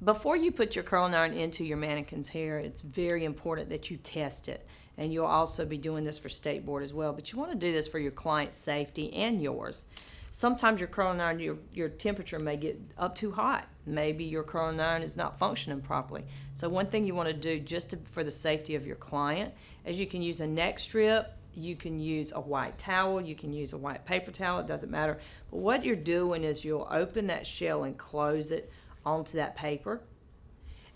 Before you put your curling iron into your mannequin's hair, it's very important that you test it. And you'll also be doing this for state board as well. But you want to do this for your client's safety and yours. Sometimes your curling iron, your temperature may get up too hot. Maybe your curling iron is not functioning properly. So one thing you want to do for the safety of your client is you can use a neck strip, you can use a white towel, you can use a white paper towel, it doesn't matter. But what you're doing is you'll open that shell and close it onto that paper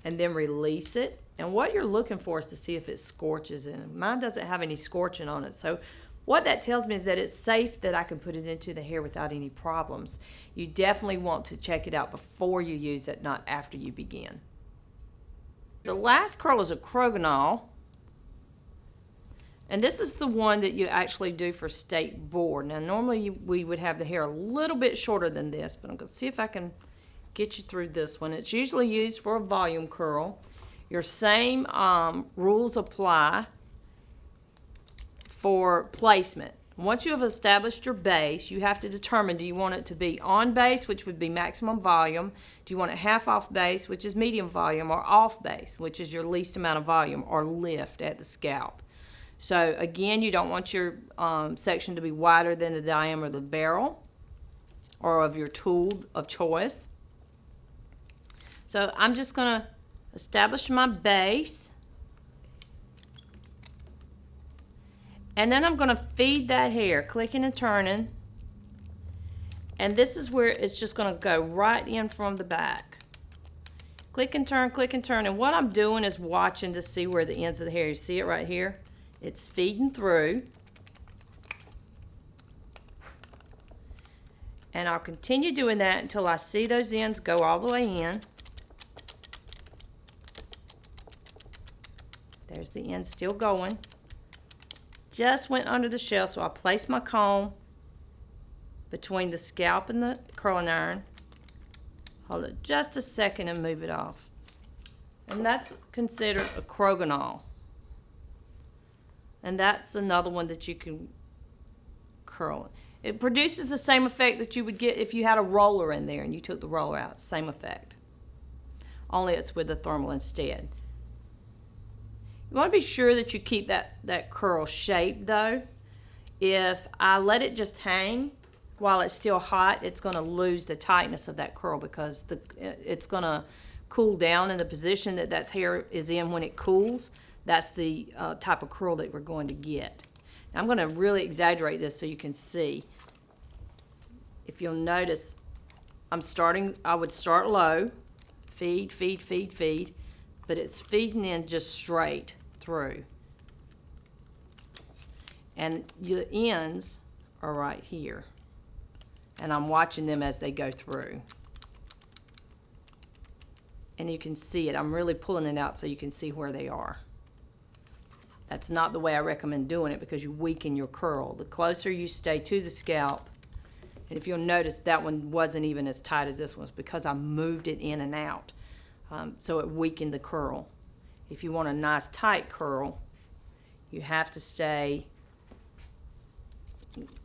and then release it. And what you're looking for is to see if it scorches in it. Mine doesn't have any scorching on it. So what that tells me is that it's safe that I can put it into the hair without any problems. You definitely want to check it out before you use it, not after you begin. The last curl is a Croquignole. And this is the one that you actually do for state board. Now normally we would have the hair a little bit shorter than this, but I'm going to see if I can get you through this one. It's usually used for a volume curl. Your same rules apply for placement. Once you have established your base, you have to determine, do you want it to be on base, which would be maximum volume? Do you want it half off base, which is medium volume, or off base, which is your least amount of volume, or lift at the scalp? So again, you don't want your section to be wider than the diameter of the barrel or of your tool of choice. So I'm just going to establish my base. And then I'm going to feed that hair, clicking and turning. And this is where it's just going to go right in from the back. Click and turn, click and turn. And what I'm doing is watching to see where the ends of the hair, you see it right here? It's feeding through. And I'll continue doing that until I see those ends go all the way in. There's the end still going. Just went under the shell, so I place my comb between the scalp and the curling iron. Hold it just a second and move it off. And that's considered a Croquignole. And that's another one that you can curl. It produces the same effect that you would get if you had a roller in there and you took the roller out. Same effect. Only it's with the thermal instead. You want to be sure that you keep that curl shape though. If I let it just hang while it's still hot, it's going to lose the tightness of that curl because it's going to cool down in the position that hair is in when it cools. That's the type of curl that we're going to get. Now I'm going to really exaggerate this so you can see. If you'll notice, I would start low, feed, feed, feed, feed, but it's feeding in just straight through. And your ends are right here. And I'm watching them as they go through. And you can see it. I'm really pulling it out so you can see where they are. That's not the way I recommend doing it because you weaken your curl. The closer you stay to the scalp, and if you'll notice that one wasn't even as tight as this one, it's because I moved it in and out. So it weakened the curl. If you want a nice tight curl, you have to stay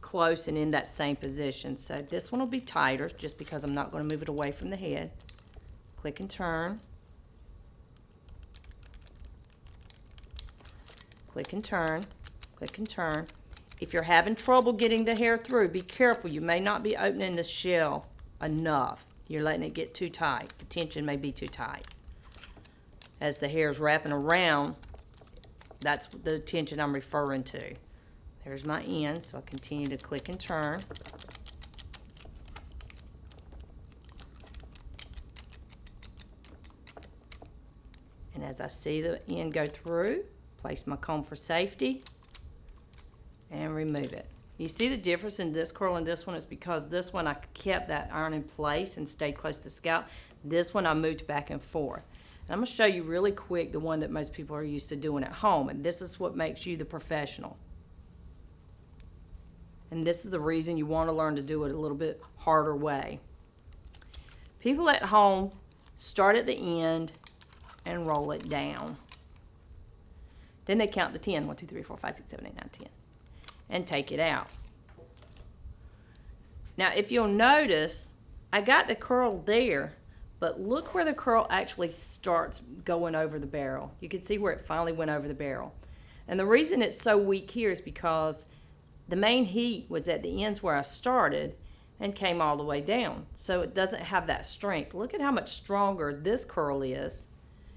close and in that same position. So this one will be tighter just because I'm not going to move it away from the head. Click and turn. Click and turn, click and turn. If you're having trouble getting the hair through, be careful. You may not be opening the shell enough. You're letting it get too tight. The tension may be too tight. As the hair is wrapping around, that's the tension I'm referring to. There's my end, so I continue to click and turn. And as I see the end go through, place my comb for safety and remove it. You see the difference in this curl and this one? It's because this one I kept that iron in place and stayed close to the scalp. This one I moved back and forth. And I'm going to show you really quick the one that most people are used to doing at home, and this is what makes you the professional. And this is the reason you want to learn to do it a little bit harder way. People at home start at the end and roll it down. Then they count to 10. 1, 2, 3, 4, 5, 6, 7, 8, 9, 10. And take it out. Now, if you'll notice, I got the curl there, but look where the curl actually starts going over the barrel. You can see where it finally went over the barrel. And the reason it's so weak here is because the main heat was at the ends where I started and came all the way down. So it doesn't have that strength. Look at how much stronger this curl is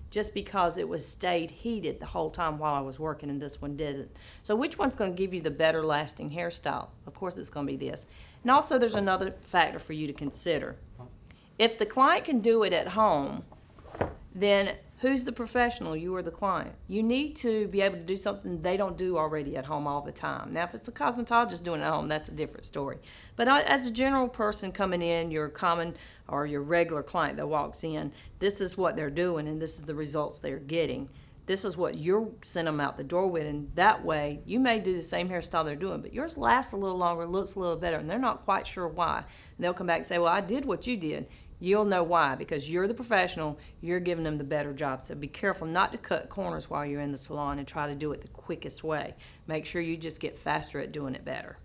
just because it was stayed heated the whole time while I was working, and this one didn't. So which one's going to give you the better lasting hairstyle? Of course it's going to be this. And also there's another factor for you to consider. If the client can do it at home, then who's the professional? You or the client. You need to be able to do something they don't do already at home all the time. Now, if it's a cosmetologist doing it at home, that's a different story. But as a general person coming in, your common or your regular client that walks in, this is what they're doing and this is the results they're getting. This is what you're sending them out the door with, and that way you may do the same hairstyle they're doing, but yours lasts a little longer, looks a little better, and they're not quite sure why. And they'll come back and say, well, I did what you did. You'll know why, because you're the professional, you're giving them the better job. So be careful not to cut corners while you're in the salon and try to do it the quickest way. Make sure you just get faster at doing it better.